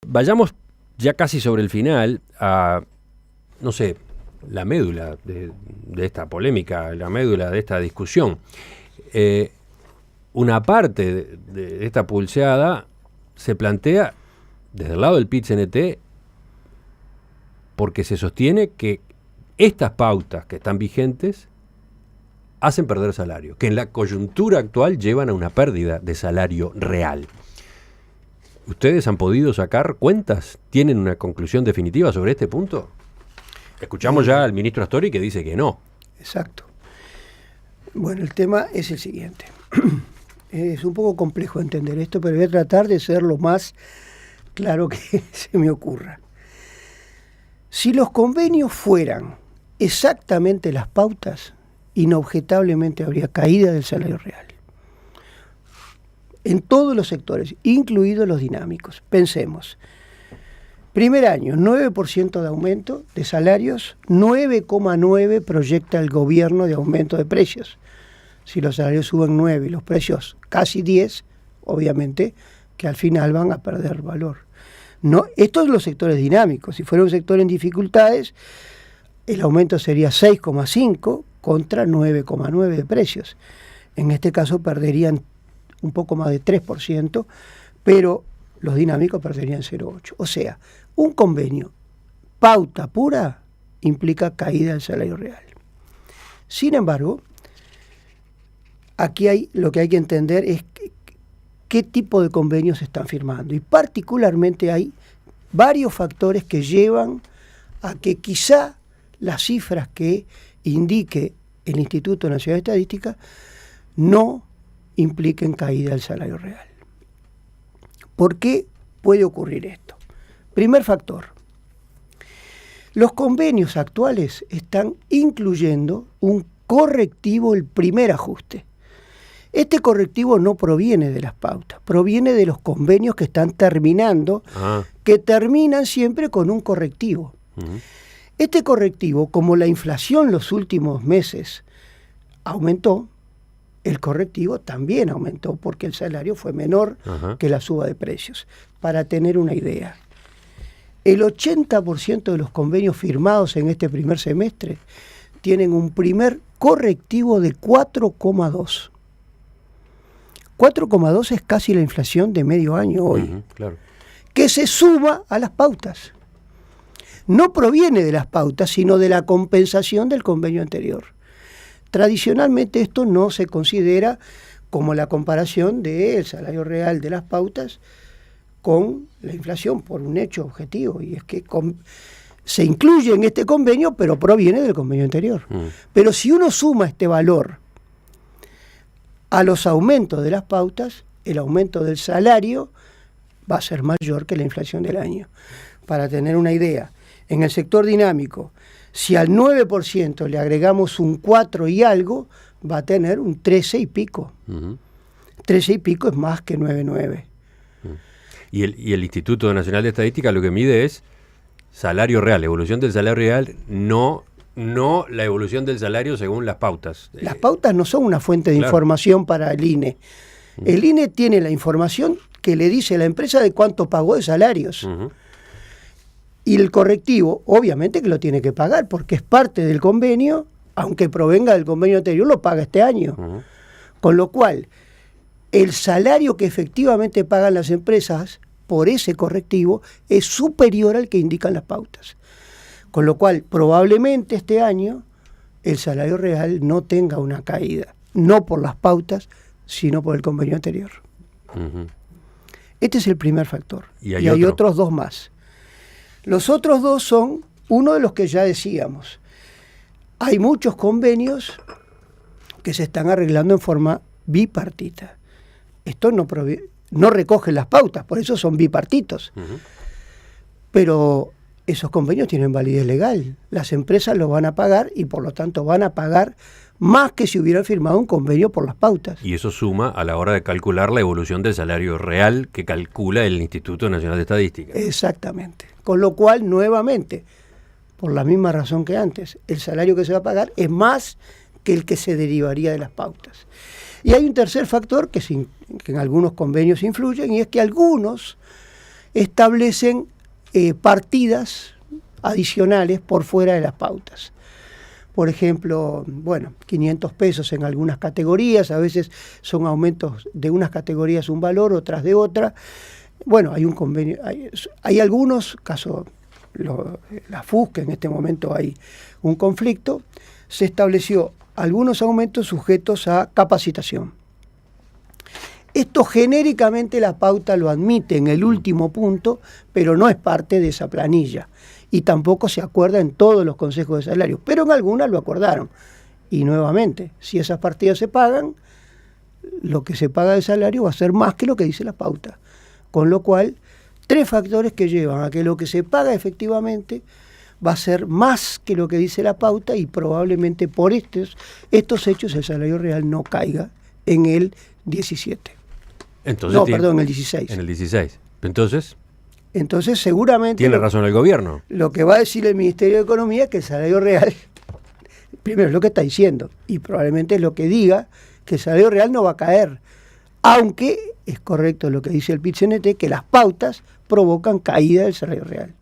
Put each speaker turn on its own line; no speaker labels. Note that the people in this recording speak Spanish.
Vayamos ya casi sobre el final a, no sé, la médula de esta polémica, la médula de esta discusión. Una parte de esta pulseada se plantea desde el lado del PIT-CNT porque se sostiene que estas pautas que están vigentes hacen perder salario, que en la coyuntura actual llevan a una pérdida de salario real. ¿Ustedes han podido sacar cuentas? ¿Tienen una conclusión definitiva sobre este punto? Escuchamos ya al ministro Astori que dice que no.
Exacto. Bueno, el tema es el siguiente. Es un poco complejo entender esto, pero voy a tratar de ser lo más claro que se me ocurra. Si los convenios fueran exactamente las pautas, inobjetablemente habría caída del salario real. En todos los sectores, incluidos los dinámicos. Pensemos, primer año, 9% de aumento de salarios, 9,9% proyecta el gobierno de aumento de precios. Si los salarios suben 9 y los precios casi 10, obviamente que al final van a perder valor. No, estos son los sectores dinámicos. Si fuera un sector en dificultades, el aumento sería 6,5 contra 9,9 de precios. En este caso perderían un poco más de 3%, pero los dinámicos perderían 0,8%. O sea, un convenio, pauta pura, implica caída del salario real. Sin embargo, aquí lo que hay que entender es qué tipo de convenios se están firmando. Y particularmente hay varios factores que llevan a que quizá las cifras que indique el Instituto Nacional de Estadística no impliquen caída del salario real. ¿Por qué puede ocurrir esto? Primer factor. Los convenios actuales están incluyendo un correctivo, el primer ajuste. Este correctivo no proviene de las pautas, proviene de los convenios que están terminando, que terminan siempre con un correctivo. Este correctivo, como la inflación los últimos meses aumentó, el correctivo también aumentó porque el salario fue menor que la suba de precios. Para tener una idea, el 80% de los convenios firmados en este primer semestre tienen un primer correctivo de 4,2. 4,2 es casi la inflación de medio año hoy,
claro.
Que se suma a las pautas. No proviene de las pautas, sino de la compensación del convenio anterior. Tradicionalmente esto no se considera como la comparación del salario real de las pautas con la inflación por un hecho objetivo, y es que se incluye en este convenio, pero proviene del convenio anterior. Pero si uno suma este valor a los aumentos de las pautas, el aumento del salario va a ser mayor que la inflación del año. Para tener una idea, en el sector dinámico, si al 9% le agregamos un 4 y algo, va a tener un 13 y pico. 13 y pico es más que 9,9.
Y el Instituto Nacional de Estadística lo que mide es salario real, evolución del salario real, no la evolución del salario según las pautas.
Las pautas no son una fuente de información para el INE. El INE tiene la información que le dice a la empresa de cuánto pagó de salarios. Y el correctivo, obviamente que lo tiene que pagar, porque es parte del convenio, aunque provenga del convenio anterior, lo paga este año. Con lo cual, el salario que efectivamente pagan las empresas por ese correctivo es superior al que indican las pautas. Con lo cual, probablemente este año el salario real no tenga una caída, no por las pautas, sino por el convenio anterior. Este es el primer factor. Y hay otros dos más. Los otros dos son uno de los que ya decíamos. Hay muchos convenios que se están arreglando en forma bipartita. Esto no recoge las pautas, por eso son bipartitos. Pero esos convenios tienen validez legal. Las empresas los van a pagar y por lo tanto van a pagar más que si hubieran firmado un convenio por las pautas.
Y eso suma a la hora de calcular la evolución del salario real que calcula el Instituto Nacional de Estadística.
Exactamente. Con lo cual, nuevamente, por la misma razón que antes, el salario que se va a pagar es más que el que se derivaría de las pautas. Y hay un tercer factor que en algunos convenios influyen, y es que algunos establecen partidas adicionales por fuera de las pautas. Por ejemplo, 500 pesos en algunas categorías, a veces son aumentos de unas categorías un valor, otras de otra. Bueno, hay un convenio, hay algunos, caso la FUS, que en este momento hay un conflicto, se estableció algunos aumentos sujetos a capacitación. Esto genéricamente la pauta lo admite en el último punto, pero no es parte de esa planilla. Y tampoco se acuerda en todos los consejos de salario, pero en algunas lo acordaron. Y nuevamente, si esas partidas se pagan, lo que se paga de salario va a ser más que lo que dice la pauta. Con lo cual, 3 factores que llevan a que lo que se paga efectivamente va a ser más que lo que dice la pauta, y probablemente por estos hechos el salario real no caiga en el 17.
Entonces,
en el 16.
En el 16. Entonces
seguramente...
Tiene razón el gobierno.
Lo que va a decir el Ministerio de Economía es que el salario real, primero es lo que está diciendo, y probablemente es lo que diga, que el salario real no va a caer. Aunque es correcto lo que dice el PIT-CNT, que las pautas provocan caída del salario real.